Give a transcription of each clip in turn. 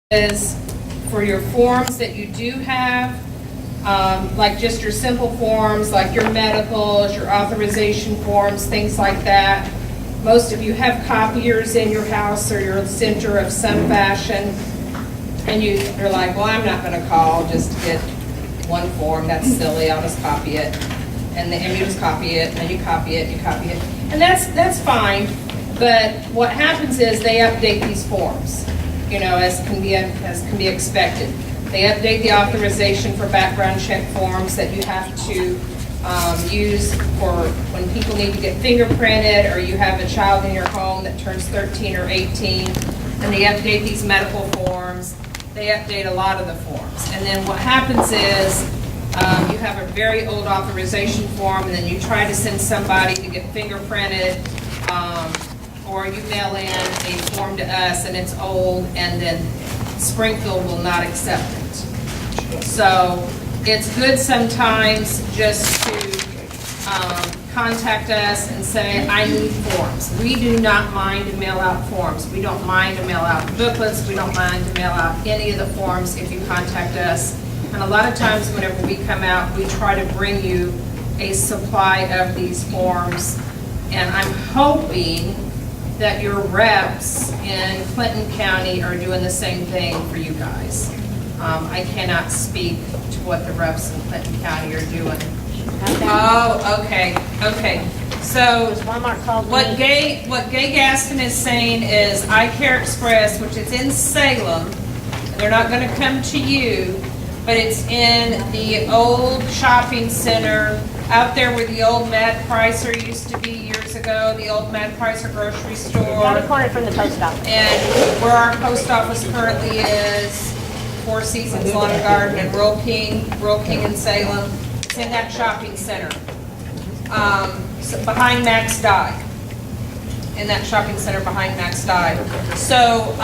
is for your forms that you do have, like just your simple forms, like your medicals, your authorization forms, things like that. Most of you have copiers in your house or your center of some fashion, and you're like, well, I'm not going to call just to get one form. That's silly. I'll just copy it. And you just copy it, and then you copy it, you copy it. And that's fine, but what happens is they update these forms, you know, as can be expected. They update the authorization for background check forms that you have to use for when people need to get fingerprinted, or you have a child in your home that turns 13 or 18, and they update these medical forms. They update a lot of the forms. And then what happens is you have a very old authorization form, and then you try to send somebody to get fingerprinted, or you mail in a form to us and it's old, and then Springfield will not accept it. So it's good sometimes just to contact us and say, I need forms. We do not mind to mail out forms. We don't mind to mail out booklets. We don't mind to mail out any of the forms if you contact us. And a lot of times whenever we come out, we try to bring you a supply of these forms. And I'm hoping that your reps in Clinton County are doing the same thing for you guys. I cannot speak to what the reps in Clinton County are doing. Oh, okay. So what Gay Gaston is saying is iCare Express, which is in Salem, they're not going to come to you, but it's in the old shopping center out there where the old Mad Pricer used to be years ago, the old Mad Pricer grocery store. Down the corner from the post office. And where our post office currently is, Four Seasons Lawn and Garden, and Rural King in Salem. It's in that shopping center. So behind Max Dye. In that shopping center behind Max Dye. So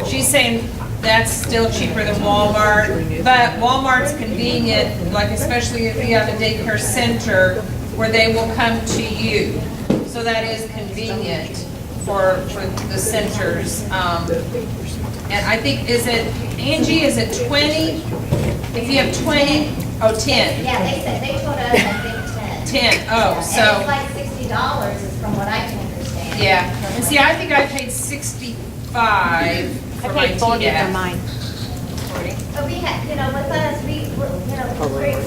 she's saying that's still cheaper than Walmart, but Walmart's convenient, like especially if you have a daycare center where they will come to you. So that is convenient for the centers. And I think, Angie, is it 20? If you have 20, 10. Yeah, they told us, I think 10. 10, oh, Yeah, so. and it's like $60 is from what I can understand. Yeah, and see, I think I paid 65 for my I paid 40 TDAP. for mine. 40. But we have, with us, we're great,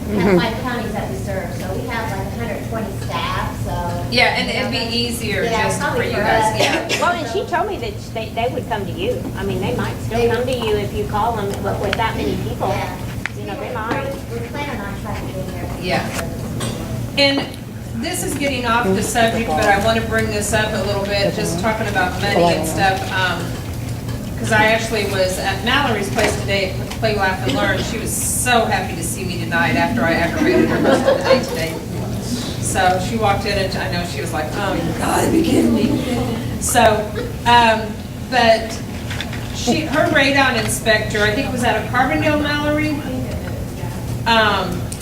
we have 5 counties that we serve, so we have like 120 staff, so. Yeah, and it'd be easier Yeah, just for probably you for guys, us. yeah. Well, and she told me that they would come to you. I mean, they might still come to you if you call them, but with that many people, Yeah. you know, they might. We're planning on trying to get here. Yeah. And this is getting off the subject, but I want to bring this up a little bit, just talking about money and stuff. Because I actually was at Mallory's place today at Play, Laugh, and Learn. She was so happy to see me tonight after I aggravated her most of the day today. So she walked in and I know she was like, oh, you gotta be kidding me. So, but her radon inspector, I think was out of Carbondale, Mallory.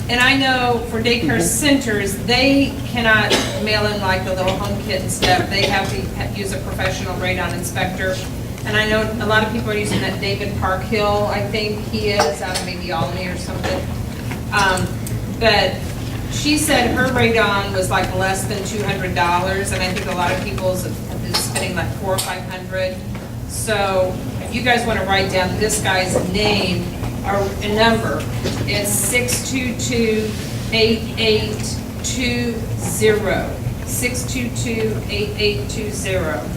And I know for daycare centers, they cannot mail in like the little home kit and stuff. They have to use a professional radon inspector. And I know a lot of people are using that David Parkhill, I think he is, out of maybe Albany or something. But she said her radon was like less than $200, and I think a lot of people is spending like $400 or $500. So if you guys want to write down this guy's name or a number, it's 622-8820. 622-8820.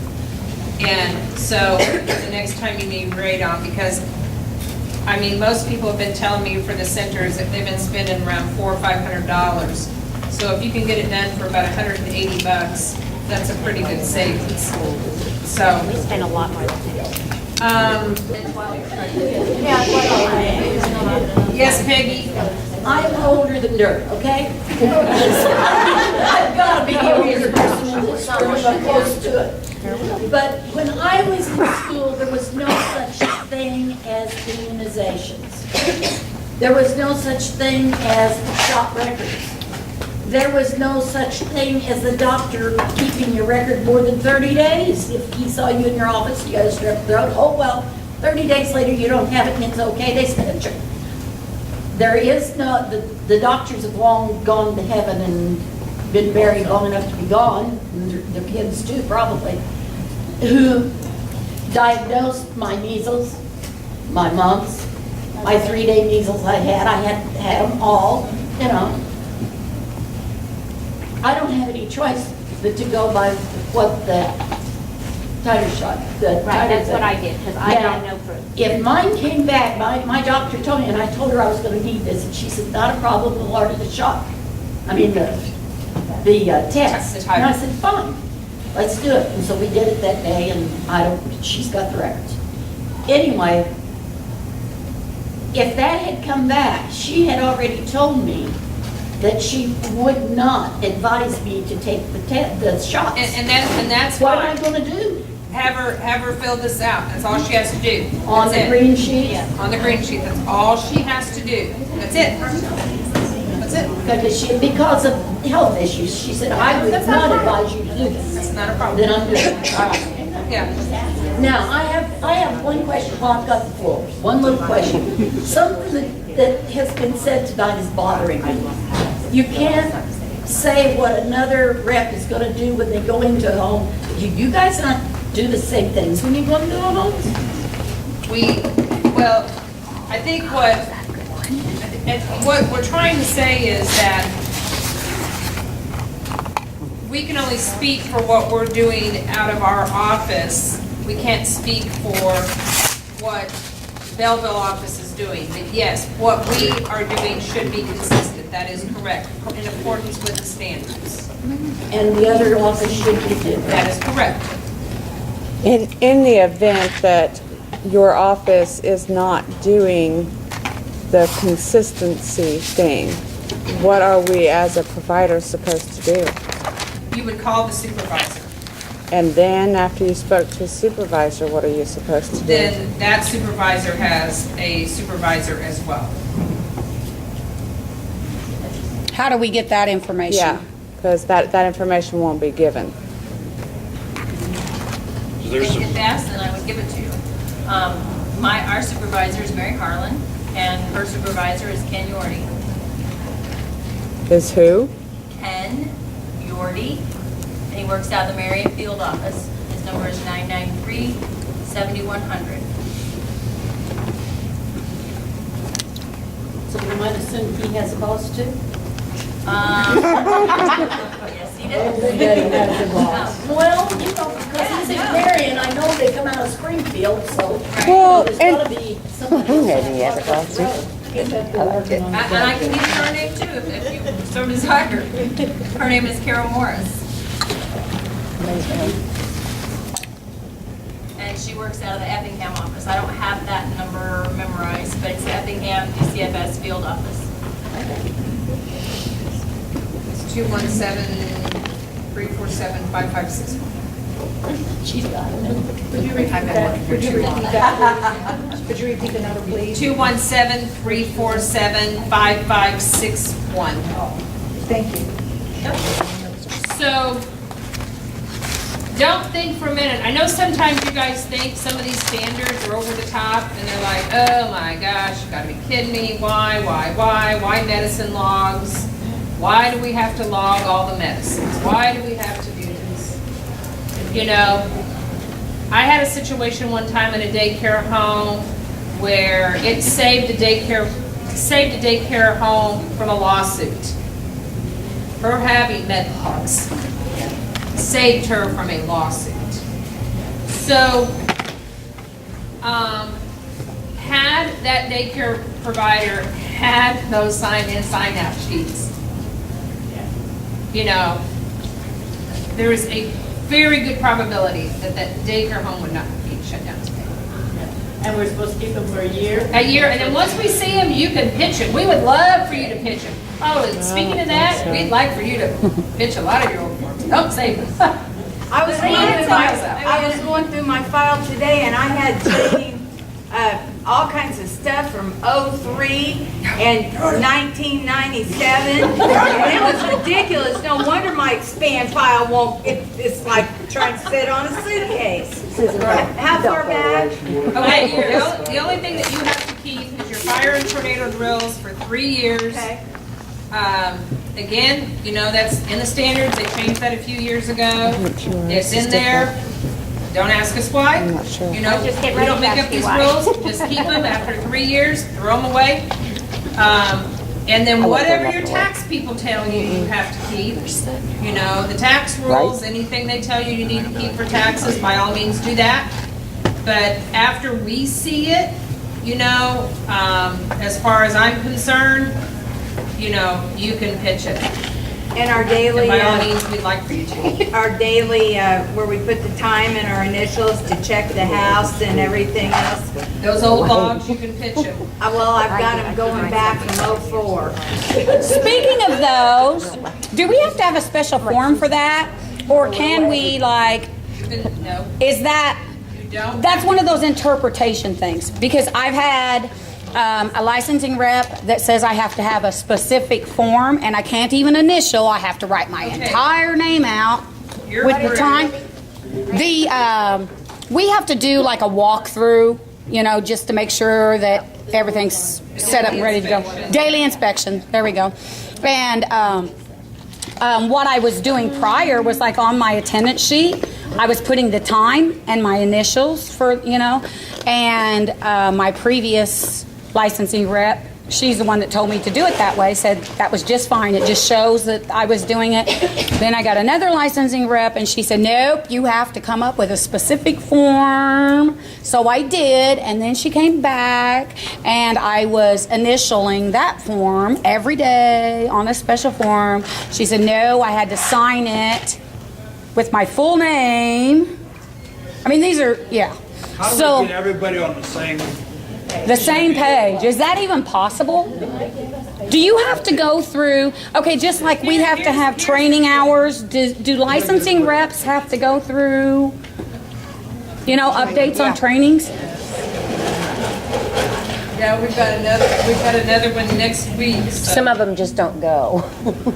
And so the next time you need radon, because I mean, most people have been telling me for the centers that they've been spending around $400 or $500. So if you can get it done for about $180, that's a pretty good savings. So. We spend a lot more than that. Yes, Peggy? I'm older than dirt, okay? I've got to be the older person in this room, I'm close to it. But when I was in school, there was no such thing as immunizations. There was no such thing as shop records. There was no such thing as the doctor keeping your record more than 30 days. If he saw you in your office, you got a strep throat, oh well, 30 days later, you don't have it and it's okay, they send it. There is no, the doctors have long gone to heaven and been buried long enough to be gone, and their kids too probably, who diagnosed my measles, my mumps, my 3-day measles I had them all, you know. I don't have any choice but to go by what the titer shot, the Right, titer that's what thing. I did, because I Now, had no proof. If mine came back, my doctor told me, and I told her I was gonna need this, and she said, not a problem, we'll order the shot. I mean, the test. The titer. And I said, fine, let's do it. And so we did it that day, and she's got the records. Anyway, if that had come back, she had already told me that she would not advise me to take the shots. And that's What am I fine. gonna do? Have her fill this out. That's all she has to do. On That's the it. green sheet? On the green sheet. That's all she has to do. That's it. That's it. Because of health issues, she said, I would That's not not a problem. advise you to do this. That's not a problem. Then I'm doing it. All right. Yeah. Now, I have one question while I've got the floor, one little question. Something that has been said tonight is bothering me. You can't say what another rep is gonna do when they go into a home. You guys not do the same things when you go into a home? Well, I think what we're trying to say is that we can only speak for what we're doing out of our office. We can't speak for what Belleville office is doing. But yes, what we are doing should be consistent. That is correct, in accordance with the standards. And the other office should be too. That is correct. In the event that your office is not doing the consistency thing, what are we as a provider supposed to do? You would call the supervisor. And then after you spoke to a supervisor, what are you supposed to do? Then that supervisor has a supervisor as well. How do we get that information? Yeah, because that information won't be given. If asked, then I would give it to you. Our supervisor is Mary Harlan, and her supervisor is Ken Yordy. Is who? Ken Yordy, and he works out of the Marion Field office. His number is 993-7100. So we might assume he has a boss too? Yes, he does. Well, you know, because he's in Marion, I know they come out of Springfield, so Well, there's and- gotta be somebody. Maybe he has a boss too. And I can give you her name too, if you so desire. Her name is Carol Morris. And she works out of the Effingham office. I don't have that number memorized, but it's the Effingham dcfs field office. It's 217-347-5561. She's got it. Could you repeat that? Could you repeat the number, please? 217-347-5561. Thank you. So, don't think for a minute. I know sometimes you guys think some of these standards are over the top, and they're like, oh my gosh, you gotta be kidding me. Why medicine logs? Why do we have to log all the medicines? Why do we have to do this? You know, I had a situation one time in a daycare home where it saved the daycare home from a lawsuit. Her having med logs saved her from a lawsuit. So, had that daycare provider had those sign-in, sign-out sheets, you know, there is a very good probability that that daycare home would not be shut down today. And we're supposed to keep them for a year? A year, and then once we see them, you can pitch them. We would love for you to pitch them. Oh, and speaking of that, we'd like for you to pitch a lot of your old forms. Don't save them. I was going through my file today, and I had Jane all kinds of stuff from '03 and 1997. And it was ridiculous. No wonder my expand file won't, it's like trying to sit on a suitcase. How far back? Okay, the only thing that you have to keep is your fire and tornado drills for 3 years. Okay. Again, you know, that's in the standards, they changed that a few years ago. It's in there. Don't ask us why. I'm not sure. You know, I just get we ready don't to make ask up you these why. rules, just keep them after 3 years, throw them away. And then whatever your tax people tell you, you have to keep. You know, the tax rules, anything they tell you you need to keep for taxes, by all means do that. But after we see it, you know, as far as I'm concerned, you know, you can pitch it. And our And daily, by all means, we'd like for you to. our daily, where we put the time and our initials to check the house and everything else. Those old logs, you can pitch them. Well, I've got them going back from '04. Speaking of those, do we have to have a special form for that? Or can we like, No, is that, you don't. that's one of those interpretation things? Because I've had a licensing rep that says I have to have a specific form and I can't even initial, I have to write my Okay. entire name out You're with the correct. time. We have to do like a walkthrough, you know, just to make sure that everything's set up and ready to go. Daily inspection, there we go. And what I was doing prior was like on my attendance sheet, I was putting the time and my initials for, you know, and my previous licensing rep, she's the one that told me to do it that way, said that was just fine. It just shows that I was doing it. Then I got another licensing rep and she said, nope, you have to come up with a specific form. So I did, and then she came back and I was initialing that form every day on a special form. She said, no, I had to sign it with my full name. I mean, these are, yeah. How do So we get everybody on the same page, is that even possible? Do you have to go through, okay, just like we have to have training hours, do licensing reps have to go through, you know, updates on trainings? Yeah, we've got another one next week. So. Some of them just don't go.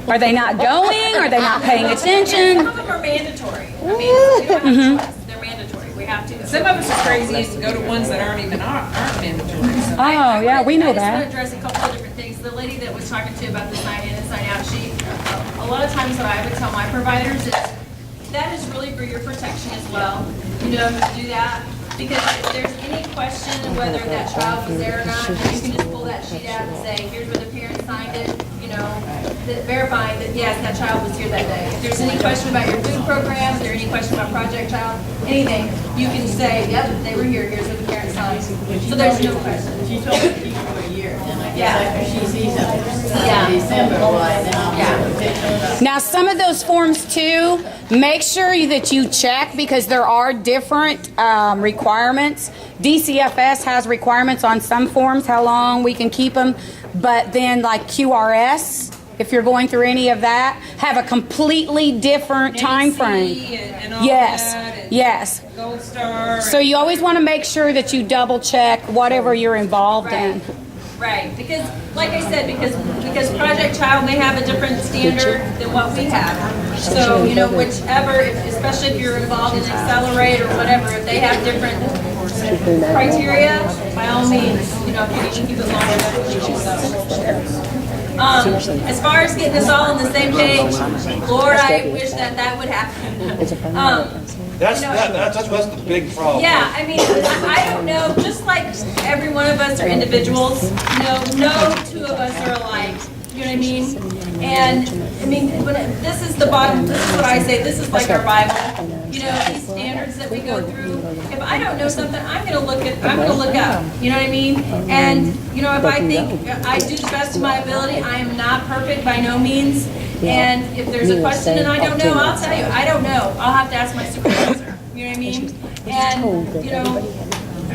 Are they not going? Are they not paying attention? Some of them are mandatory. I mean, we don't have a choice. They're mandatory. We have to. Some of us are crazy as to go to ones that aren't mandatory. So. Oh, yeah, we know I just want to that. address a couple of different things. The lady that was talking to you about the sign in and sign out sheet, a lot of times what I would tell my providers is that is really for your protection as well. You know, to do that. Because if there's any question whether that child was there or not, you can just pull that sheet out and say, here's where the parent signed it, you know, verifying that, yes, that child was here that day. If there's any question about your food program, if there's any question about Project Child, anything, you can say, yep, they were here, here's where the parent signed. So there's no question. She told me to keep it for a year, and I Yeah. guess after she sees them Yeah. in December, why, then I'll have a picture. Now, some of those forms too, make sure that you check because there are different requirements. DCFS has requirements on some forms, how long we can keep them, but then like QRS, if you're going through any of that, have a completely different time frame. And all Yes, that, and yes. Gold Star. So you always want to make sure that you double check whatever you're involved in. Right, because, like I said, because Project Child may have a different standard than what we have. So, you know, whichever, especially if you're involved in Accelerate or whatever, if they have different criteria, by all means, you know, if you can keep it long enough, you can do so. As far as getting us all on the same page, Lord, I wish that would happen. That's the big problem. Yeah, I mean, I don't know, just like every one of us are individuals, no two of us are alike, you know what I mean? And, I mean, this is the bottom, this is what I say, this is like our Bible, you know, these standards that we go through. If I don't know something, I'm gonna look up, you know what I mean? And, you know, if I think I do the best of my ability, I am not perfect by no means. And if there's a question and I don't know, I'll tell you, I don't know. I'll have to ask my supervisor, you know what I mean? And, you know,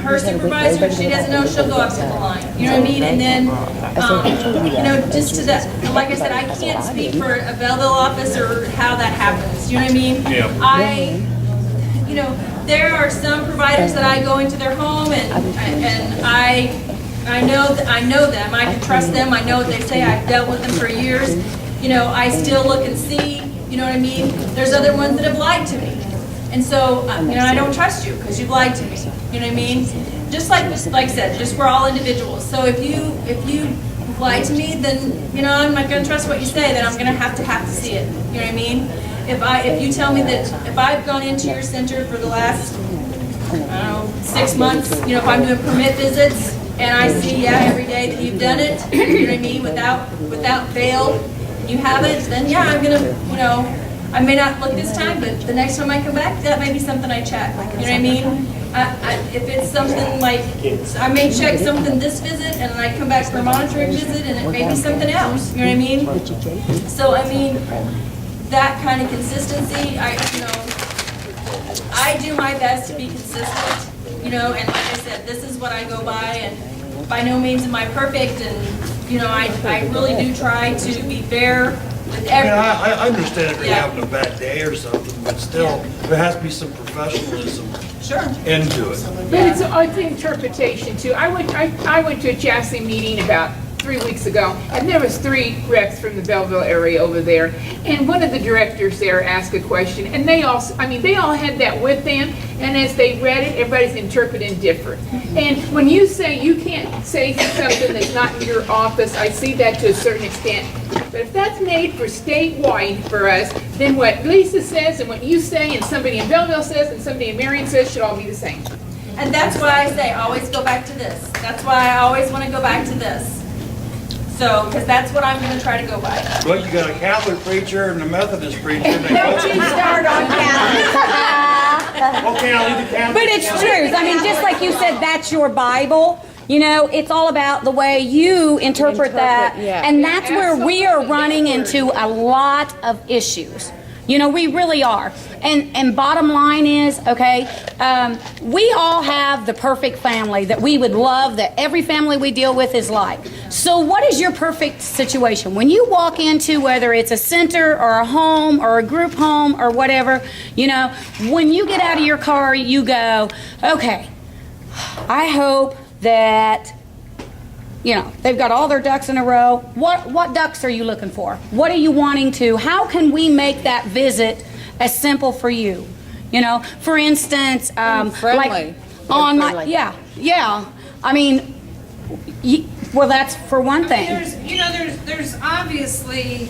her supervisor, if she doesn't know, she'll go up to the line, you know what I mean? And then, you know, just to that, like I said, I can't speak for a Belleville office or how that happens, you know what I mean? Yeah. You know, there are some providers that I go into their home and I know them, I can trust them, I know what they say, I've dealt with them for years. You know, I still look and see, you know what I mean? There's other ones that have lied to me. And so, you know, I don't trust you because you've lied to me. You know what I mean? Just like I said, just we're all individuals. So if you lie to me, then, you know, I'm not going to trust what you say, then I'm going to have to see it. You know what I mean? If you tell me that if I've gone into your center for the last, I don't know, 6 months, you know, if I'm doing permit visits and I see, yeah, every day that you've done it, you know what I mean, without fail, you haven't, then yeah, I'm going to, you know, I may not look this time, but the next time I come back, that may be something I check. You know what I mean? If it's something like, I may check something this visit, and then I come back for a monitoring visit, and it may be something else. You know what I mean? So I mean, that kind of consistency, I do my best to be consistent. You know, and like I said, this is what I go by, and by no means am I perfect, and you know, I really do try to be fair. I understand if you're having a bad day or something, but still, there has to be some professionalism into it. But it's interpretation too. I went to a chassis meeting about 3 weeks ago, and there was 3 reps from the Belleville area over there, and one of the directors there asked a question, and they all had that with them, and as they read it, everybody's interpreting different. And when you say you can't say something that's not in your office, I see that to a certain extent. But if that's made for statewide for us, then what Lisa says and what you say and somebody in Belleville says and somebody in Marion says should all be the same. And that's why I say always go back to this. That's why I always want to go back to this. So, because that's what I'm going to try to go by. Well, you got a Catholic preacher and a Methodist preacher. Don't you start on Catholic. Okay, I'll leave the Catholic. But it's true. I mean, just like you said, that's your Bible. You know, it's all about the way you interpret that. yeah. And that's where we are running into a lot of issues. You know, we really are. And bottom line is, okay, we all have the perfect family that we would love, that every family we deal with is like. So what is your perfect situation? When you walk into, whether it's a center or a home or a group home or whatever, you know, when you get out of your car, you go, okay, I hope that, you know, they've got all their ducks in a row. What ducks are you looking for? What are you wanting to? How can we make that visit as simple for you? You know, for instance, friendly. Yeah. I mean, well, that's for one thing. There's obviously,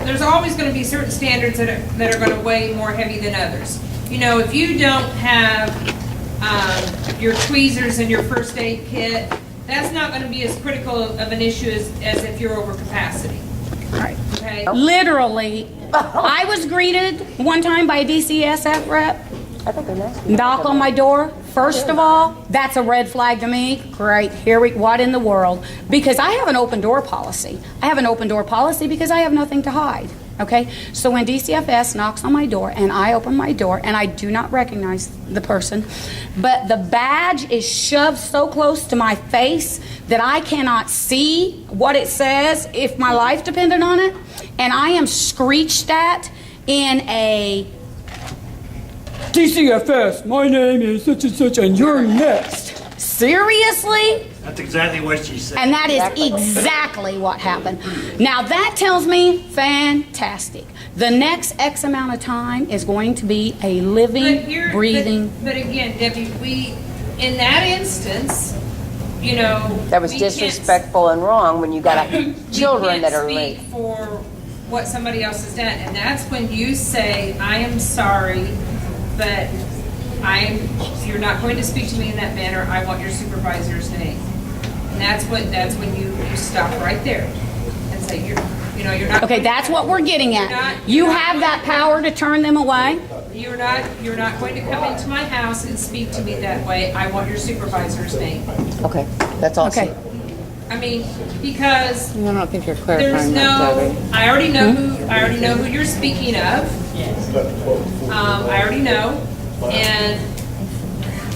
there's always going to be certain standards that are going to weigh more heavy than others. You know, if you don't have your tweezers and your first aid kit, that's not going to be as critical of an issue as if you're over capacity. Right. Okay. Literally, I was greeted one time by a DCSF rep. Knock on my door. First of all, that's a red flag to me. Great. What in the world? Because I have an open door policy. I have an open door policy because I have nothing to hide. Okay? So when DCFS knocks on my door and I open my door and I do not recognize the person, but the badge is shoved so close to my face that I cannot see what it says if my life depended on it, and I am screeched at in a DCFS, my name is such and such and you're next. Seriously? That's exactly what she said. And that is exactly what happened. Now that tells me, fantastic. The next X amount of time is going to be a living, breathing. But again, Debbie, in that instance, you know, that was disrespectful and wrong when you got children that are late. Speak for what somebody else has done, and that's when you say, "I am sorry, but you're not going to speak to me in that manner. I want your supervisor's name." And that's when you stop right there and say you're not. Okay, that's what we're getting at. You have that power to turn them away. You're not going to come into my house and speak to me that way. I want your supervisor's name. Okay, that's all. Okay. I mean, because I don't think you're there's clarifying that, Debbie. I already know who you're speaking of. I already know, and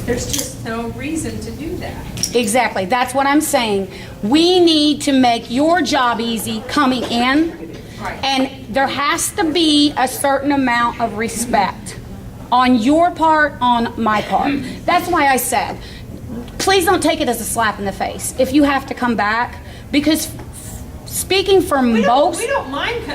there's just no reason to do that. Exactly. That's what I'm saying. We need to make your job easy coming in, Right. and there has to be a certain amount of respect. on your part, on my part. That's why I said, please don't take it as a slap in the face if you have to come back, because speaking for most. We don't mind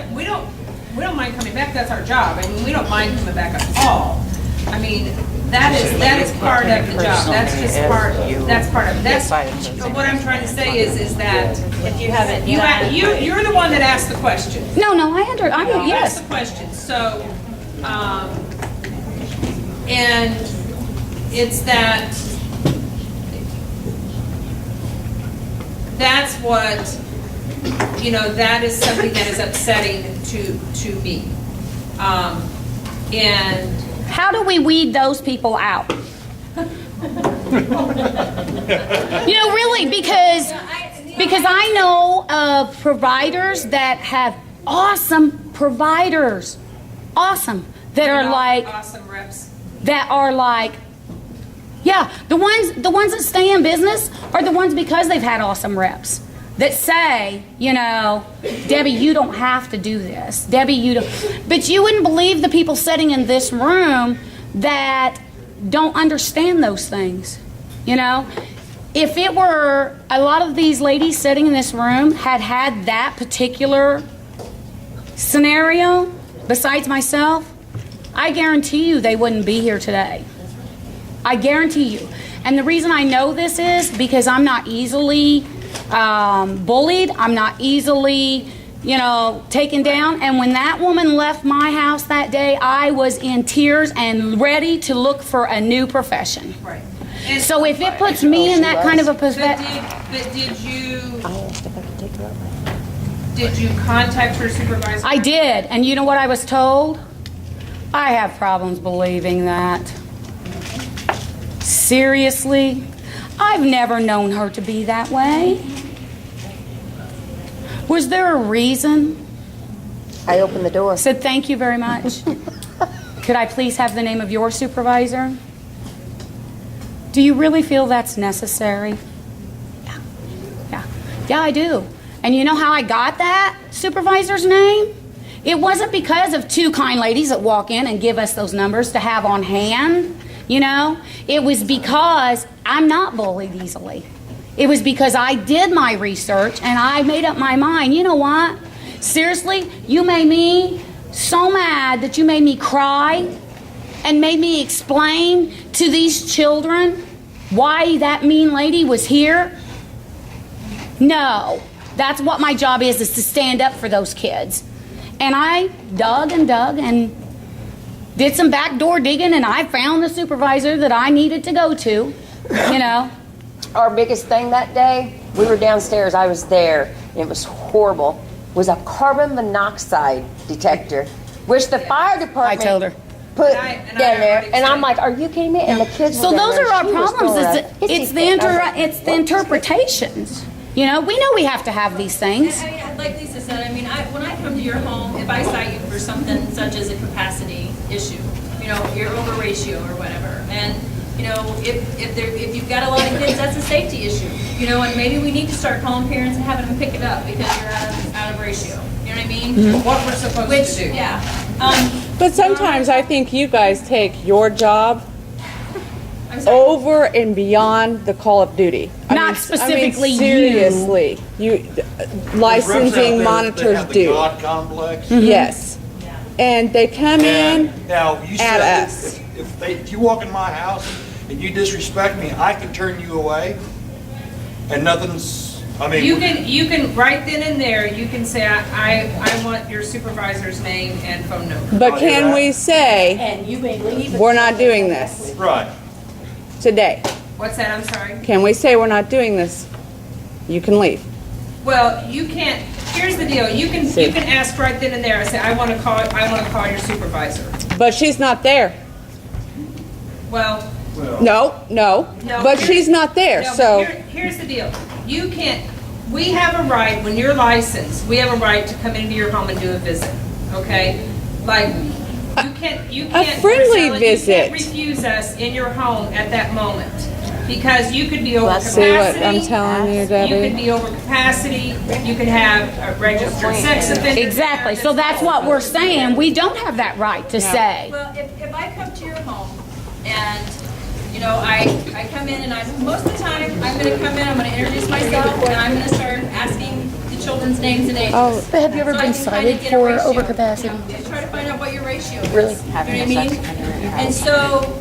mind coming back. That's our job. I mean, we don't mind coming back at all. I mean, that is part of the job. That's just part. That's part of it. That's what I'm trying to say is that If you haven't, you're the one that asked the question. No, I You yes. asked the question. So, and it's that. That's what. That is something that is upsetting to me. And How do we weed those people out? Really, because I know of providers that have awesome providers, that are like, awesome reps. that are like, yeah, the ones that stay in business are the ones because they've had awesome reps. That say, Debbie, you don't have to do this. Debbie, you don't. But you wouldn't believe the people sitting in this room that don't understand those things. If it were a lot of these ladies sitting in this room had that particular scenario, besides myself, I guarantee you they wouldn't be here today. I guarantee you. And the reason I know this is because I'm not easily bullied. I'm not easily, taken down. And when that woman left my house that day, I was in tears and ready to look for a new profession. Right. So if it puts me in that kind of a position. But did you contact her supervisor? I did. And you know what I was told? I have problems believing that. Seriously? I've never known her to be that way. Was there a reason? I opened the door. Said thank you very much. Could I please have the name of your supervisor? Do you really feel that's necessary? Yeah, I do. And you know how I got that supervisor's name? It wasn't because of two kind ladies that walk in and give us those numbers to have on hand. It was because I'm not bullied easily. It was because I did my research and I made up my mind. You know what? Seriously, you made me so mad that you made me cry and made me explain to these children why that mean lady was here. No, that's what my job is to stand up for those kids. And I dug and did some backdoor digging, and I found the supervisor that I needed to go to, Our biggest thing that day, we were downstairs, I was there, and it was horrible, was a carbon monoxide detector, which the fire department I told her. put down there. And I'm like, are you kidding me? And the kids So were down those there, are our she was problems. throwing It's a hissy the fit. I was like, it's the interpretations. We know we have to have these things. Like Lisa said, when I come to your home, if I cite you for something such as a capacity issue, your over ratio or whatever, and if you've got a lot of kids, that's a safety issue, and maybe we need to start calling parents and having them pick it up because you're out of ratio. You know what I mean? Mm-hmm. What we're supposed to do. Yeah. But sometimes I think you guys take your job over and beyond the call of duty. Not specifically you. Seriously, licensing monitors the do. God complex. Yes. And they come in Now, you at said us. if you walk in my house and you disrespect me, I can turn you away, and nothing's. You can right then and there. You can say I want your supervisor's name and phone number. But can we say And you may leave. we're not doing this Right. today? What's that? I'm sorry. Can we say we're not doing this? You can leave. Well, you can't. Here's the deal. You can ask right then and there. I say I want to call your supervisor. But she's not there. Well. No. But she's not there. No, So but here's the deal. You can't. We have a right when you're licensed. We have a right to come into your home and do a visit. Okay, like you can't. friendly Priscilla, visit. You can't refuse us in your home at that moment. Because you could be over capacity. See what I'm telling you, Debbie? You could be over capacity, you could have a registered sex offender. Exactly, so that's what we're saying, we don't have that right to say. Well, if I come to your home and, you know, I come in and most of the time, I'm gonna come in, I'm gonna introduce myself, and I'm gonna start asking the children's names and ages. Oh, but have you ever So I been can kinda cited get a for ratio, overcapacity? you know, to try to find out what your ratio is. Really? You know what I mean? And so,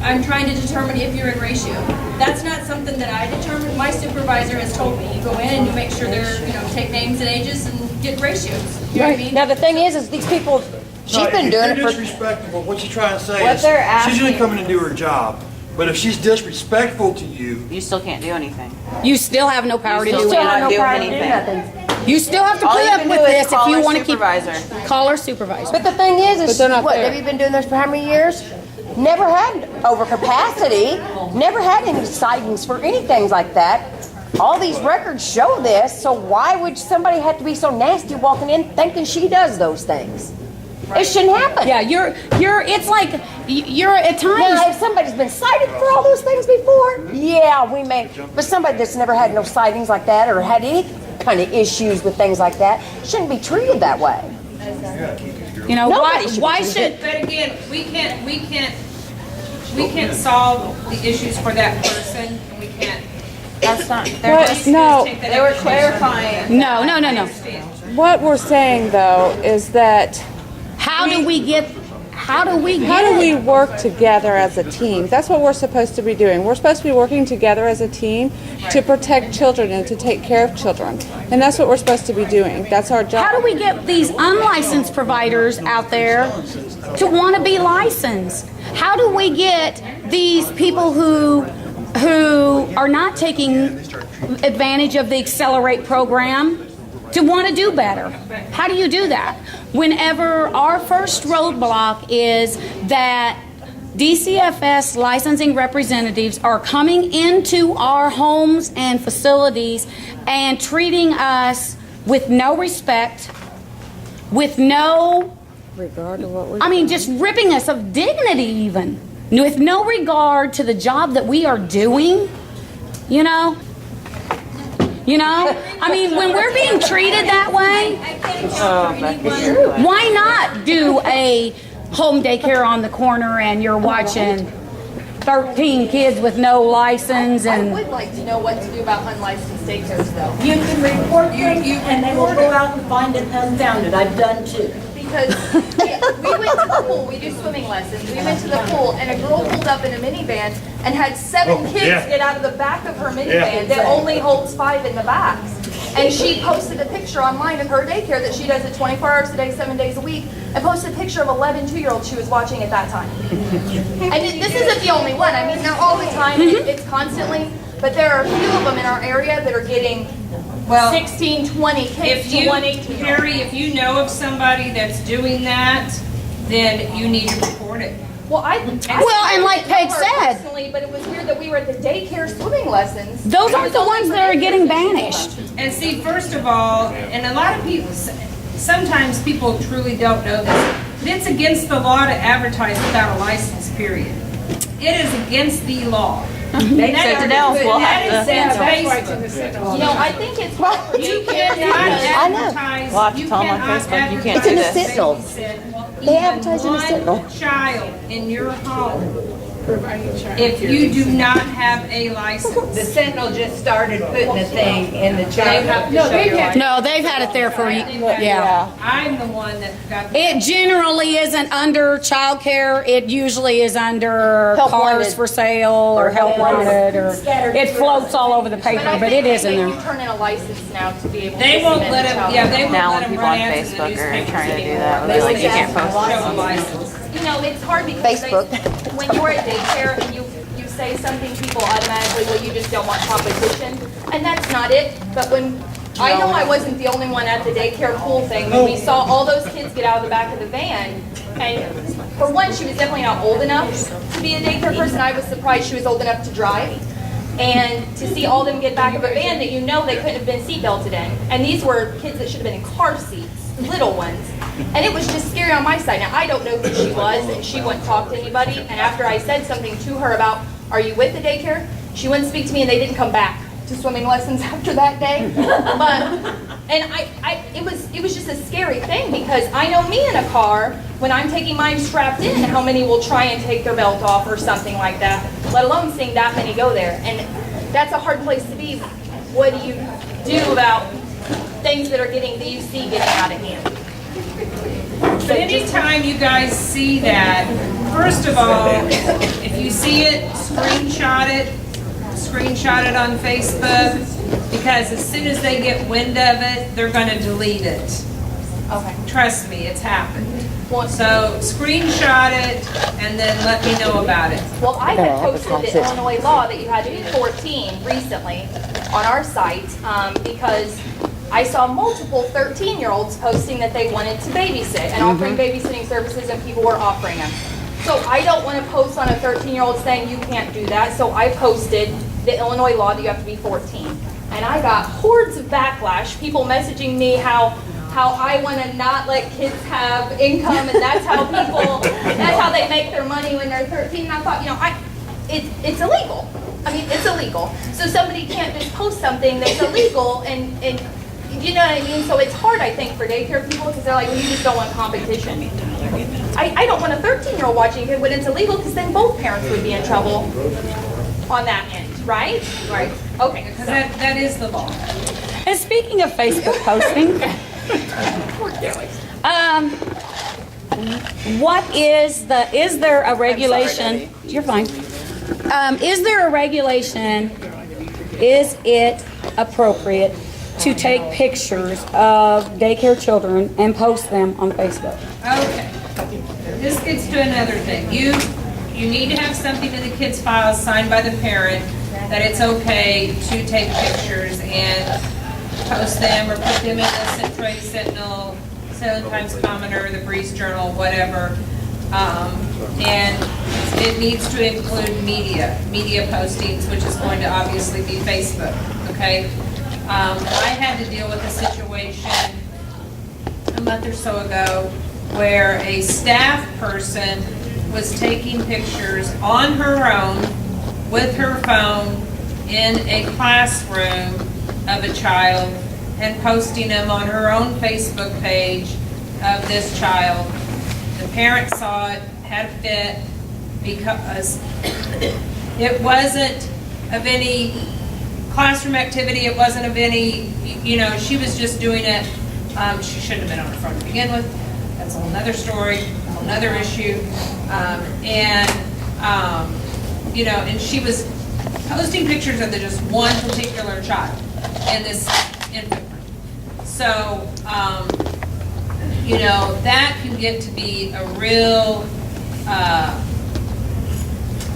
I'm trying to determine if you're in ratio. That's not something that I determine. My supervisor has told me, you go in and you make sure they're, you know, take names and ages and get ratios. You know what I mean? Now, the thing is these people, she's No, been if doing you're it for, disrespectful, what you're trying to say What is, they're she's gonna asking- come in and do her job, but if she's disrespectful to you, You still can't do anything. You still have no power to You do still it. cannot do power to do anything. nothing. You still have to All put you up can with do is this if call you our want to keep. supervisor. Call our supervisor. But the thing is But they're not what, there. have you been doing this for how many years? Never had overcapacity, never had any sightings for anything like that. All these records show this, so why would somebody have to be so nasty walking in thinking she does those things? It shouldn't happen. Yeah, it's like, you're at Now, times, if somebody's been cited for all those things before, yeah, we may. But somebody that's never had no sightings like that or had any kind of issues with things like that shouldn't be treated that way. you know, Nobody why should be should, But again, we can't solve the issues for that person, and we can't. That's not, What, no, They were clarifying. no. what we're saying though is that How do we get how do we work together as a team? That's what we're supposed to be doing. We're supposed to be working together as a team to protect children and to take care of children. And that's what we're supposed to be doing. That's our job. How do we get these unlicensed providers out there to want to be licensed? How do we get these people who are not taking advantage of the Accelerate program to want to do better? How do you do that? Whenever our first roadblock is that DCFS licensing representatives are coming into our homes and facilities and treating us with no respect, with no, regard to what we I mean, just ripping us of dignity even, with no regard to the job that we are doing, you know? I mean, when we're being treated that way, why not do a home daycare on the corner and you're watching 13 kids with no license I and... would like to know what to do about unlicensed daycares though. You can report them and they will go out and find it unfounded. I've done too. Because we went to the pool, we do swimming lessons, we went to the pool and a girl pulled up in a minivan and had 7 kids yeah. get out of the back of her minivan Yeah. that only holds 5 in the backs. And she posted a picture online of her daycare that she does it 24 hours a day, 7 days a week, and posted a picture of 11 2-year-olds she was watching at that time. And this isn't the only one, I mean, they're all the time, it's constantly, but there are a few of them in our area that are getting 16, 20 kids If to you, one 18-year-old. Harry, if you know of somebody that's doing that, then you need to report it. Well, and like Peg said- personally, but it was weird that we were at the daycare swimming lessons. Those aren't the ones that are getting banished. And see, first of all, and a lot of people, sometimes people truly don't know this, but it's against the law to advertise without a license, period. It is against the law. So Danelle will have to. You know, I think it's hard for You daycare cannot because We'll have advertise, to you tell them on cannot Facebook, you can't It's in do the this. Sentinel. They advertise in the Sentinel. one child in your home if you do not have a license. The Sentinel just started putting a thing in the They child. have to show your license. No, they've had it there for, yeah. I'm the one that got. It generally isn't under childcare. It usually is under Help cars wanted. for sale or help wanted, or it floats all over the paper, but it is in They make there. you turn in a license now to be able to. They won't submit let a him, child. yeah, they won't Now let when him people run on ads in the Facebook are newspapers trying to do anymore. that, They they're like, just you can't have to post show a this. license. You know, it's hard because Facebook. when you're at daycare and you say something, people automatically, well, you just don't want competition, and that's not it. But when, I know I wasn't the only one at the daycare pool thing, when we saw all those kids get out of the back of the van, and for one, she was definitely not old enough to be a daycare person. I was surprised she was old enough to drive. And to see all them get back of a van that you know they couldn't have been seatbelted in. And these were kids that should have been in car seats, little ones. And it was just scary on my side. Now, I don't know who she was, and she wouldn't talk to anybody. And after I said something to her about, are you with the daycare? She wouldn't speak to me, and they didn't come back to swimming lessons after that day. It was just a scary thing, because I know me in a car, when I'm taking mine strapped in, how many will try and take their belt off or something like that, let alone seeing that many go there. And that's a hard place to be. What do you do about things that you see getting out of hand? But anytime you guys see that, first of all, if you see it, screenshot it on Facebook, because as soon as they get wind of it, they're going to delete it. Okay. Trust me, it's happened. So screenshot it and then let me know about it. Well, I had posted the Illinois law that you had to be 14 recently on our site because I saw multiple 13-year-olds posting that they wanted to babysit and offering babysitting services, and people were offering them. So I don't want to post on a 13-year-old saying you can't do that, so I posted the Illinois law that you have to be 14. And I got hordes of backlash, people messaging me how I want to not let kids have income, and that's how they make their money when they're 13. And I thought, it's illegal. I mean, it's illegal. So somebody can't just post something that's illegal, and you know what I mean? So it's hard, I think, for daycare people, because they're like, well, you just don't want competition. I don't want a 13-year-old watching it when it's illegal, because then both parents would be in trouble on that end, right? Right. Okay. Because that is the law. And speaking of Facebook posting, is there a regulation? You're fine. Is there a regulation? Is it appropriate to take pictures of daycare children and post them on Facebook? Okay. This gets to another thing. You need to have something in the kids' files signed by the parent that it's okay to take pictures and post them or put them in the Central Sentinel, Salem Times Commenter, the Breeze Journal, whatever. And it needs to include media postings, which is going to obviously be Facebook, okay? I had to deal with a situation a month or so ago where a staff person was taking pictures on her own with her phone in a classroom of a child and posting them on her own Facebook page of this child. The parent saw it, had a fit, because it wasn't of any classroom activity, it wasn't of any, she was just doing it. She shouldn't have been on her phone to begin with. That's a whole nother story, a whole nother issue. And she was posting pictures of just one particular child in this infant room. So, that can get to be a real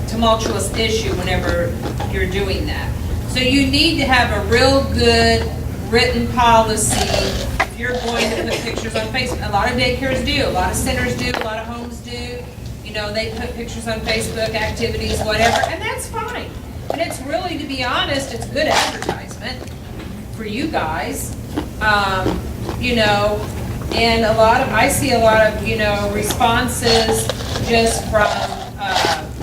tumultuous issue whenever you're doing that. So you need to have a real good written policy if you're going to put pictures on Facebook. A lot of daycares do, a lot of centers do, a lot of homes do. They put pictures on Facebook, activities, whatever, and that's fine. And it's really, to be honest, it's good advertisement for you guys. And I see a lot of, responses just from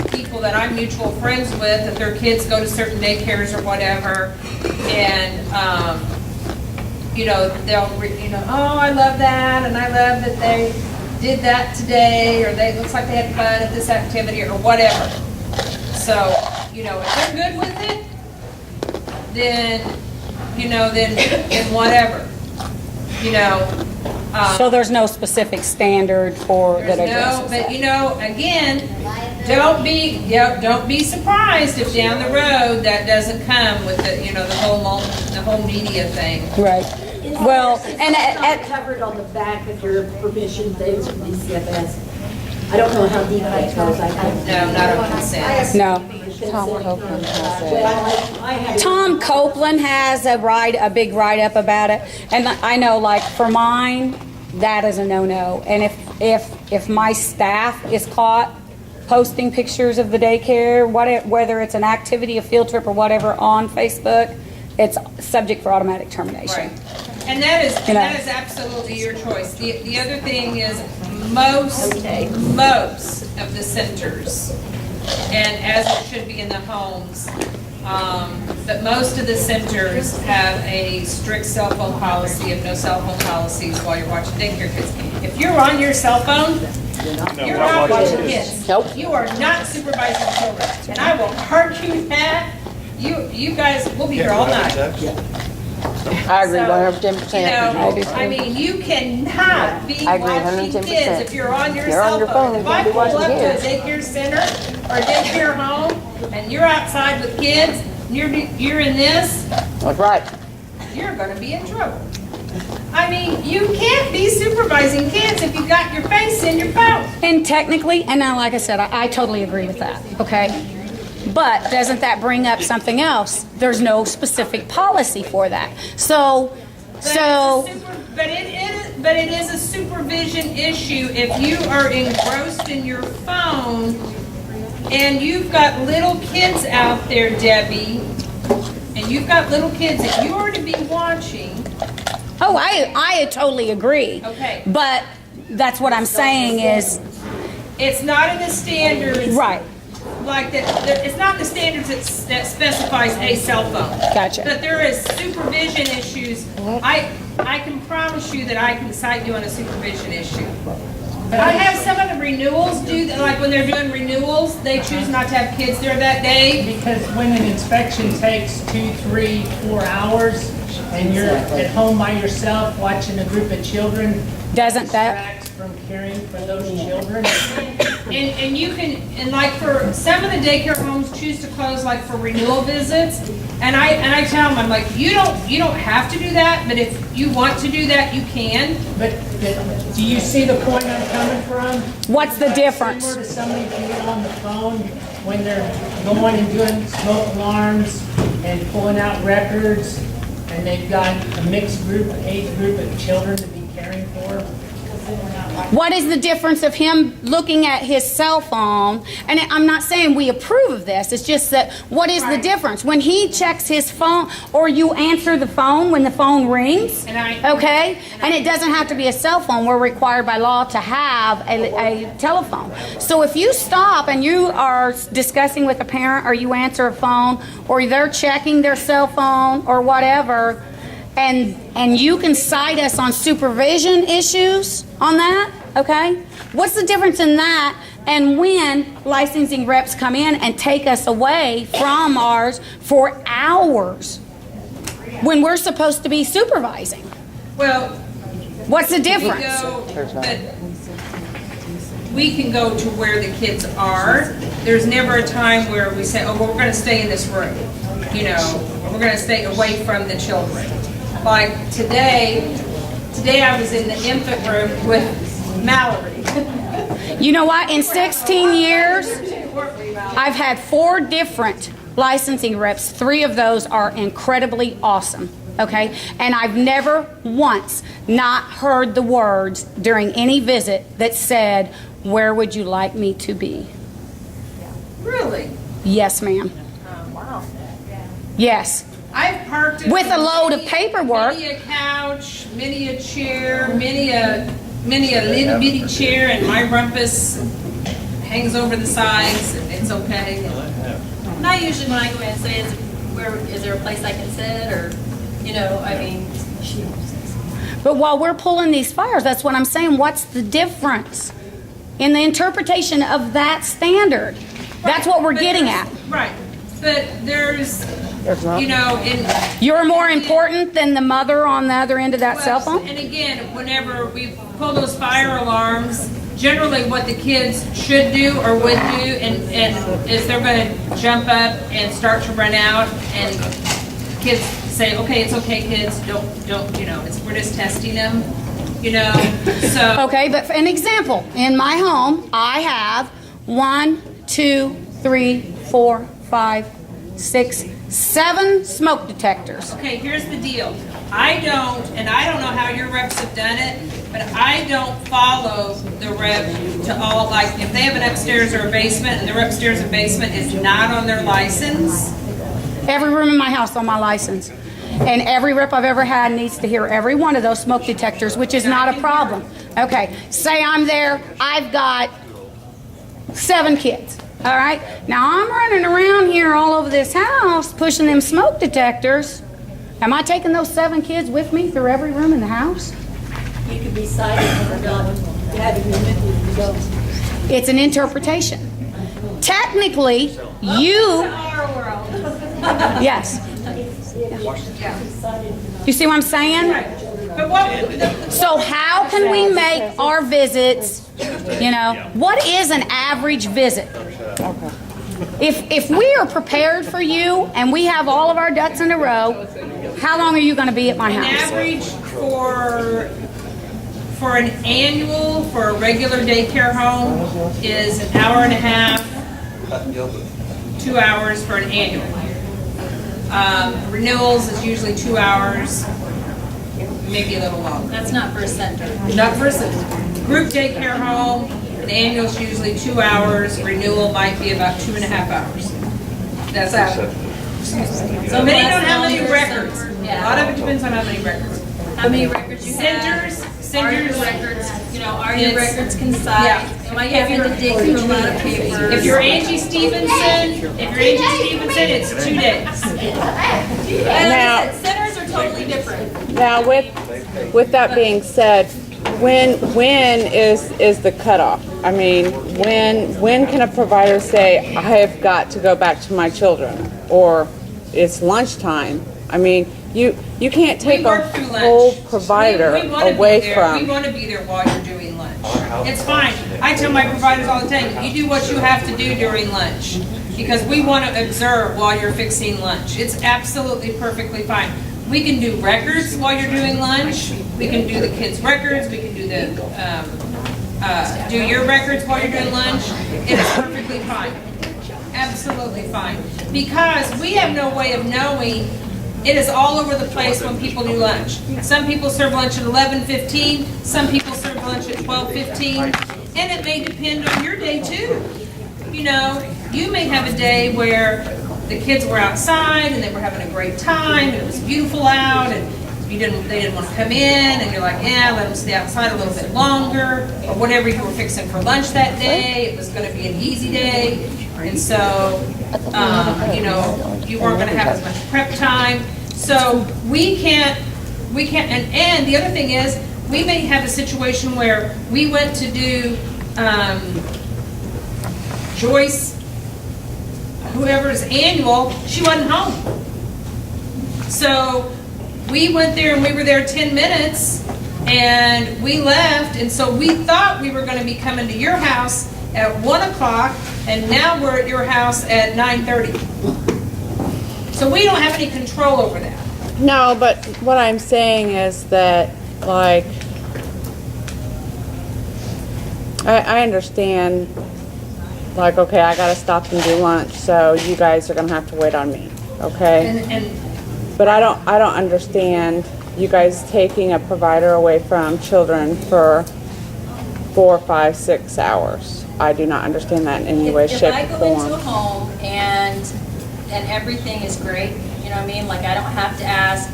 people that I'm mutual friends with, that their kids go to certain daycares or whatever, and, they'll, oh, I love that, and I love that they did that today, or it looks like they had fun at this activity, or whatever. So, if they're good with it, then whatever. So there's no specific standard for that addresses that. But again, don't be surprised if down the road that doesn't come with the whole media thing. Right. Well, and it's not covered on the back of your permission things from DCFS. I don't know how deep that goes. No, not on consent. No. Tom Copeland has a big write-up about it, and I know, like, for mine, that is a no-no. And if my staff is caught posting pictures of the daycare, whether it's an activity, a field trip, or whatever on Facebook, it's subject for automatic termination. Right. And that is absolutely your choice. The other thing is most of the centers, and as it should be in the homes, But most of the centers have a strict cell phone policy of no cell phone policies while you're watching daycare kids. If you're on your cell phone, you're not watching kids. Nope. You are not supervising children. And I will argue that. You guys, we'll be here all night. I agree So, 110%. I mean, you cannot be I agree watching 110%. kids if you're on your You're on cell your phone. phone, If you I can't be pull up watching to a kids. daycare center or a daycare home and you're outside with kids, and you're in this, That's right. you're gonna be in trouble. I mean, you can't be supervising kids if you got your face in your phone. And technically, and now, like I said, I totally agree with that, okay? But doesn't that bring up something else? There's no specific policy for that. But it is a supervision issue if you are engrossed in your phone and you've got little kids out there, Debbie, and you've got little kids that you are to be watching. Oh, I totally agree. Okay. But that's what I'm saying is, It's not in the standards. right, Like that, it's not the standards that specifies a cell phone. Gotcha. But there is supervision issues. I can promise you that I can cite you on a supervision issue. But I have some of the renewals like when they're doing renewals, they choose not to have kids there that day. Because when an inspection takes 2, 3, 4 hours, and you're at home by yourself watching a group of children, doesn't that? distracts from caring for those children. And you can, and like for some of the daycare homes choose to close like for renewal visits. And I tell them, I'm like, you don't have to do that, but if you want to do that, you can. But do you see the point I'm coming from? What's the difference? Similar to somebody being on the phone when they're going and doing smoke alarms and pulling out records, and they've got a mixed group, age group of children to be caring for. What is the difference of him looking at his cell phone? And I'm not saying we approve of this. It's just that what is the difference? When he checks his phone, or you answer the phone when the phone rings, okay? And it doesn't have to be a cell phone. We're required by law to have a telephone. So if you stop and you are discussing with a parent, or you answer a phone, or they're checking their cell phone or whatever, and you can cite us on supervision issues on that, okay? What's the difference in that and when licensing reps come in and take us away from ours for hours when we're supposed to be supervising? Well, what's the difference? We can go to where the kids are. There's never a time where we say, oh, well, we're going to stay in this room, or we're going to stay away from the children. Like today I was in the infant room with Mallory. You know what? In 16 years, I've had 4 different licensing reps. 3 of those are incredibly awesome, okay? And I've never once not heard the words during any visit that said, where would you like me to be? Really? Yes, ma'am. Wow. Yes. I've parked with a load of paperwork. Many a couch, many a chair, many a little bitty chair, and my rumpus hangs over the sides. It's okay. And I usually, when I go in and say, is there a place I can sit, or, I mean. But while we're pulling these fires, that's what I'm saying. What's the difference in the interpretation of that standard? That's what we're getting at. Right. But there's You're more important than the mother on the other end of that cell phone? And again, whenever we pull those fire alarms, generally what the kids should do or would do and is they're going to jump up and start to run out, and kids say, okay, it's okay, kids, don't, we're just testing them, so. Okay, but for an example, in my home, I have 1, 2, 3, 4, 5, 6, 7 smoke detectors. Okay, here's the deal. I don't know how your reps have done it, but I don't follow the rep to all, like, if they have an upstairs or a basement and their upstairs and basement is not on their license. Every room in my house on my license. And every rep I've ever had needs to hear every one of those smoke detectors, which is not a problem. Okay, say I'm there, I've got 7 kids. All right, now I'm running around here all over this house pushing them smoke detectors. Am I taking those 7 kids with me through every room in the house? You could be cited for not having removed the dogs. It's an interpretation. Technically, you, yes. You see what I'm saying? So how can we make our visits, you know, what is an average visit? If we are prepared for you and we have all of our ducks in a row, how long are you going to be at my An house? average for an annual, for a regular daycare home is an hour and a half, 2 hours for an annual. Renewals is usually 2 hours, maybe a little longer. That's not for a center. Not for a center. Group daycare home, an annual is usually 2 hours, renewal might be about 2.5 hours. That's average. So many don't have many records. A lot of it depends on how many records. How many records you have? Are your records, you know, are your records concise? Yeah. Am I having to dig through a lot of papers? If you're Angie Stevenson, it's 2 days. And like I said, centers are totally different. Now, with that being said, when is the cutoff? I mean, when can a provider say, I have got to go back to my children, or it's lunchtime? I mean, you can't take a whole provider away from. We want to be there while you're doing lunch. It's fine. I tell my providers all the time, you do what you have to do during lunch, because we want to observe while you're fixing lunch. It's absolutely perfectly fine. We can do records while you're doing lunch. We can do the kids' records. We can do the do your records while you're doing lunch. It is perfectly fine. Absolutely fine. Because we have no way of knowing. It is all over the place when people do lunch. Some people serve lunch at 11:15. Some people serve lunch at 12:15. And it may depend on your day too. You know, you may have a day where the kids were outside and they were having a great time and it was beautiful out and they didn't want to come in, and you're like, yeah, let them stay outside a little bit longer, or whatever you were fixing for lunch that day. It was going to be an easy day, and so you know, you weren't going to have as much prep time. So we can't, and the other thing is, we may have a situation where we went to do Joyce, whoever's annual, she wasn't home. So we went there and we were there 10 minutes and we left, and so we thought we were going to be coming to your house at 1 o'clock, and now we're at your house at 9:30. So we don't have any control over that. No, but what I'm saying is that, like, I understand, like, okay, I gotta stop and do lunch, so you guys are gonna have to wait on me, okay? But I don't understand you guys taking a provider away from children for 4, 5, 6 hours. I do not understand that in any way, shape, or If I go form. into a home and everything is great, you know what I mean? Like, I don't have to ask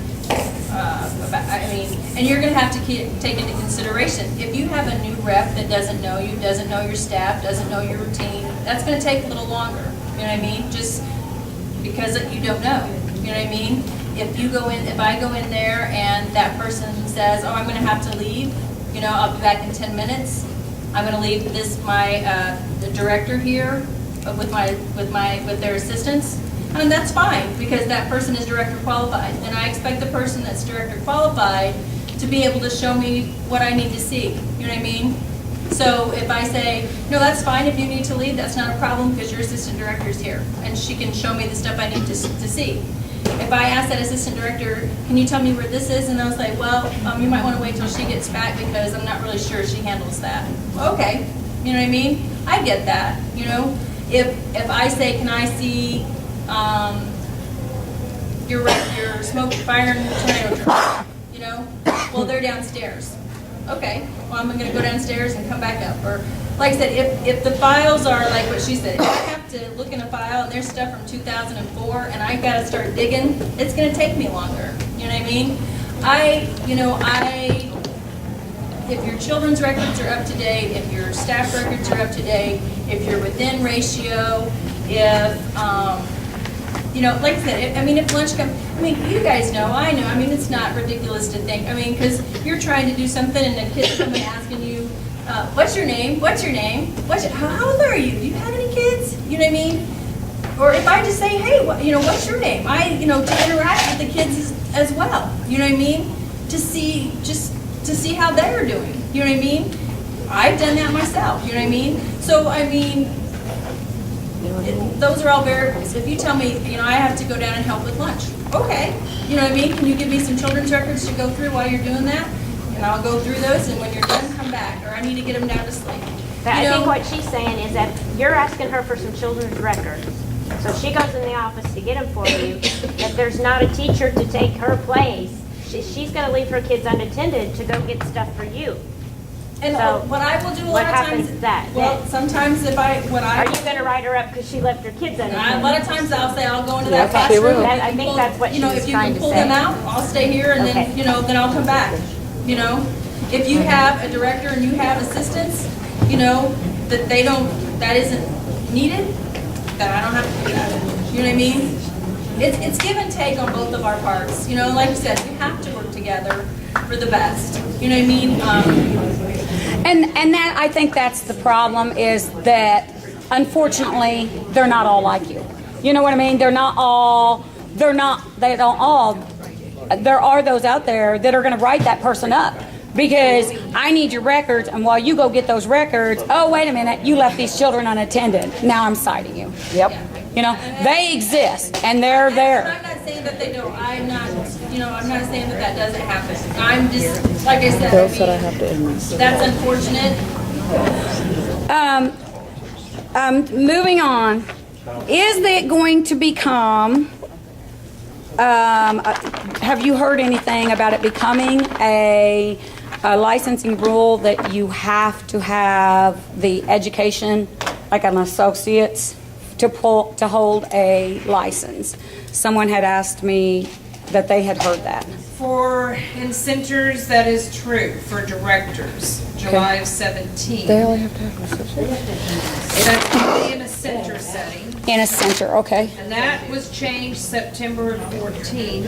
about, I mean, and you're gonna have to take into consideration, if you have a new rep that doesn't know you, doesn't know your staff, doesn't know your routine, that's gonna take a little longer, you know what I mean? Just because you don't know, you know what I mean? If I go in there and that person says, oh, I'm gonna have to leave, you know, I'll be back in 10 minutes, I'm gonna leave the director here with their assistants, and that's fine, because that person is director qualified, and I expect the person that's director qualified to be able to show me what I need to see, you know what I mean? So if I say, no, that's fine, if you need to leave, that's not a problem, because your assistant director's here, and she can show me the stuff I need to see. If I ask that assistant director, can you tell me where this is? And they'll say, well, you might want to wait till she gets back because I'm not really sure she handles that. Okay, you know what I mean? I get that, you know? If I say, can I see your smoke, fire, and tornado truck, you know? Well, they're downstairs. Okay, well, I'm going to go downstairs and come back up. Or, like I said, if the files are like what she said, if I have to look in a file and there's stuff from 2004 and I got to start digging, it's going to take me longer. You know what I mean? if your children's records are up to date, if your staff records are up to date, if you're within ratio, if, you know, like I said, I mean, if lunch comes, I mean, you guys know, I know, I mean, it's not ridiculous to think, I mean, because you're trying to do something and the kid's coming asking you, what's your name? What's your name? How old are you? Do you have any kids? You know what I mean? Or if I just say, hey, you know, what's your name? You know, to interact with the kids as well. You know what I mean? To see, just to see how they're doing. You know what I mean? I've done that myself. You know what I mean? So, I mean, those are all variables. If you tell me, you know, I have to go down and help with lunch. Okay. You know what I mean? Can you give me some children's records to go through while you're doing that? And I'll go through those, and when you're done, come back. Or I need to get them down to sleep. But I think what she's saying is that you're asking her for some children's records. So she goes in the office to get them for you. If there's not a teacher to take her place, she's going to leave her kids unattended to go get stuff for you. And so what I will do a what lot of happens times, is that. well, sometimes if Are you going to write her up because she left her kids unattended? a lot of times I'll say I'll go into that classroom. I think that's what you know, she's if you trying can to pull say. them out, I'll stay here, and Okay. then you know, then I'll come back. You know, if you have a director and you have assistants, you know, that isn't needed, then I don't have to do that. You know what I mean? It's give and take on both of our parts. You know, like you said, we have to work together for the best. You know what I mean? And that, I think that's the problem, is that unfortunately they're not all like you. You know what I mean? They don't all, there are those out there that are going to write that person up because I need your records, and while you go get those records, oh, wait a minute, you left these children unattended. Now I'm citing you. Yep. You know, they exist and they're there. I'm not saying that they don't. I'm not saying that doesn't happen. I'm just, like I said, I have to end this. that's unfortunate. Moving on, is it going to become, have you heard anything about it becoming a licensing rule that you have to have the education, like an associate's, to hold a license? Someone had asked me that they had heard that. In centers, that is true. For directors, July of 17. They only have to have an associate? That's only in a center setting. In a center, okay. And that was changed September of 14.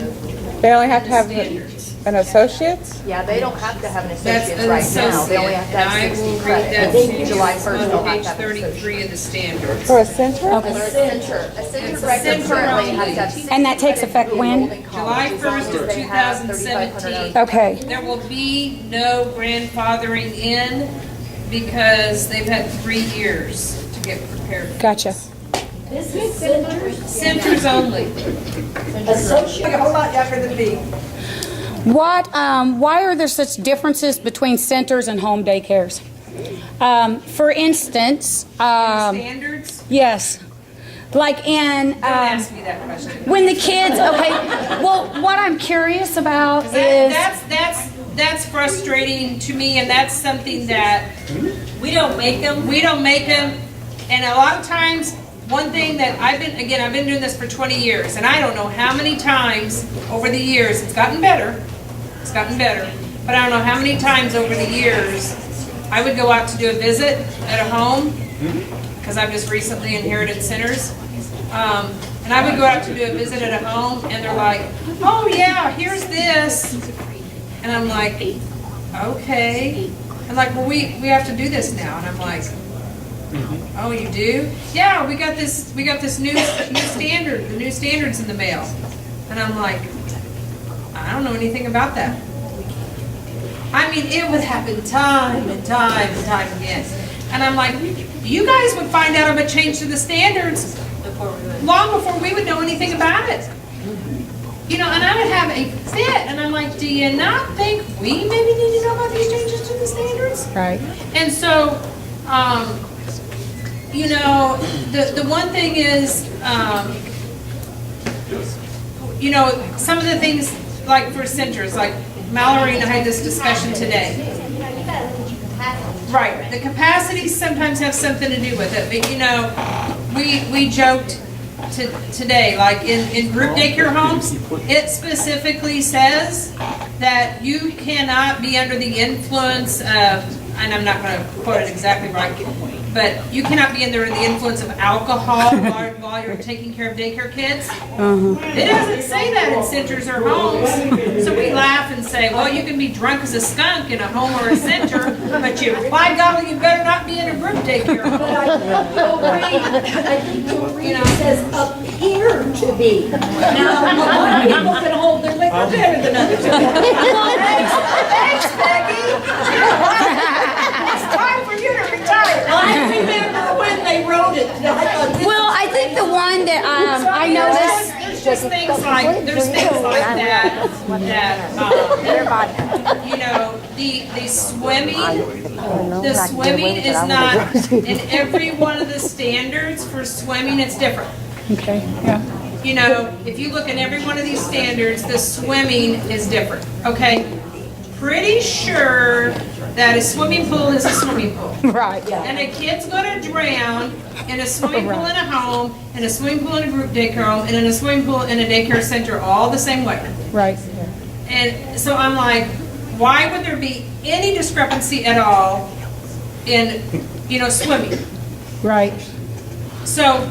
They only have to have Standards. an associate's? Yeah, they don't have to have an That's associate's an right now. They only have to associate. And I have will 60 read that credits. to you. July It's 1st, on they'll have page to have an 33 of the standards. For a center? A center. A center It's a record center currently only. has to have 60 And that takes credits effect to be when? enrolled in July college, as long 1st as of they have 2017. Okay. There will be no grandfathering in because they've had 3 years to get prepared. Gotcha. This is centers. Centers only. Associate. A whole lot younger than me. Why are there such differences between centers and home daycares? For instance, Standards? yes, like in, Don't ask me that question. when the kids, okay, well, what I'm curious about is, That's frustrating to me, and that's something that We don't make them. we don't make them. And a lot of times, one thing that I've been doing this for 20 years, and I don't know how many times over the years, it's gotten better, but I don't know how many times over the years, I would go out to do a visit at a home, because I've just recently inherited centers, and I would go out to do a visit at a home, and they're like, oh yeah, here's this, and I'm like, okay, and like, well, we have to do this now, and I'm like, oh, you do? Yeah, we got this new standard, the new standards in the mail. And I'm like, I don't know anything about that. I mean, it would happen time and time and time again. And I'm like, you guys would find out of a change to the standards long before we would know anything about it. You know, and I would have a fit, and I'm like, do you not think we maybe need to know about these changes to the standards? right, And so, you know, the one thing is, you know, some of the things, like for centers, like Mallory and I had this discussion today. You know, you gotta limit your capacity. Right, the capacities sometimes have something to do with it, but you know, we joked today, like in group daycare homes, it specifically says that you cannot be under the influence of, and I'm not going to quote it exactly right, but you cannot be under the influence of alcohol while you're taking care of daycare kids. It doesn't say that in centers or homes. So we laugh and say, well, you can be drunk as a skunk in a home or a center, but by golly, you better not be in a group daycare home. I think Doreen says appear to be. Now, people can hold their liquor better than others. Thanks, Becky. It's time for you to retire. I remember when they wrote it. Well, I think the one that I noticed. There's just things like that, you know, the swimming is not, in every one of the standards for swimming, it's different. Okay, yeah. You know, if you look at every one of these standards, the swimming is different, okay? Pretty sure that a swimming pool is a swimming pool. Right. And a kid's gonna drown in a swimming pool in a home, in a swimming pool in a group daycare home, and in a swimming pool in a daycare center all the same way. Right. And so I'm like, why would there be any discrepancy at all in, you know, swimming? Right. So,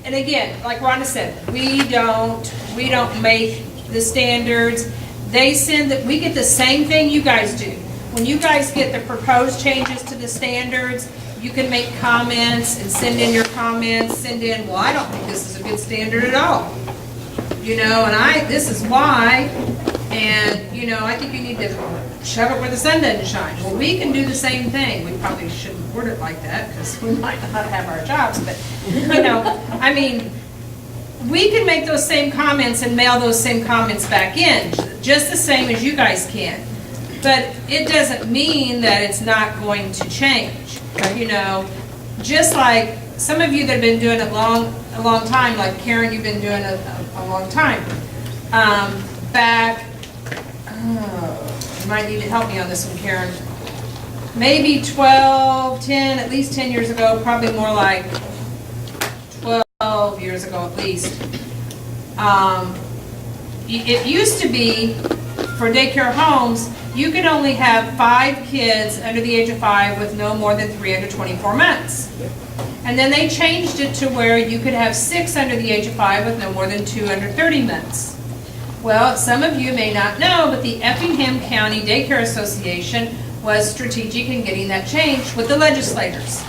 and again, like Rhonda said, we don't make the standards. They send that, we get the same thing you guys do. When you guys get the proposed changes to the standards, you can make comments and send in your comments, send in, well, I don't think this is a good standard at all. You know, and this is why, and, you know, I think you need to shove it where the sun doesn't shine. Well, we can do the same thing. We probably shouldn't word it like that because we might not have our jobs, but, you know, I mean, we can make those same comments and mail those same comments back in, just the same as you guys can. But it doesn't mean that it's not going to change. You know, just like some of you that have been doing it a long time, like Karen, you've been doing it a long time. You might need to help me on this one, Karen. Maybe 12, 10, at least 10 years ago, probably more like 12 years ago at least. It used to be, for daycare homes, you could only have 5 kids under the age of 5 with no more than 3 under 24 months. And then they changed it to where you could have 6 under the age of 5 with no more than 2 under 30 months. Well, some of you may not know, but the Effingham County Daycare Association was strategic in getting that changed with the legislators.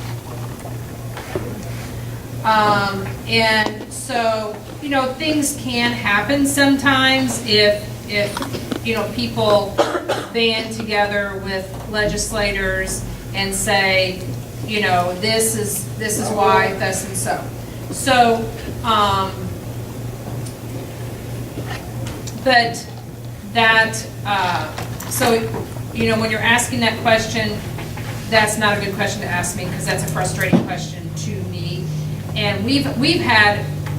And so, you know, things can happen sometimes if you know, people band together with legislators and say, you know, this is why, thus and so. So, but that, so, you know, when you're asking that question, that's not a good question to ask me because that's a frustrating question to me. And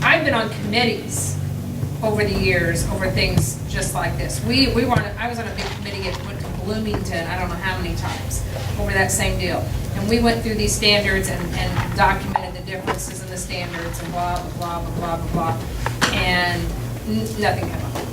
I've been on committees over the years over things just like this. I was on a big committee that went to Bloomington, I don't know how many times, over that same deal. And we went through these standards and documented the differences in the standards and blah, blah, blah, blah, blah, blah, blah. And nothing came up.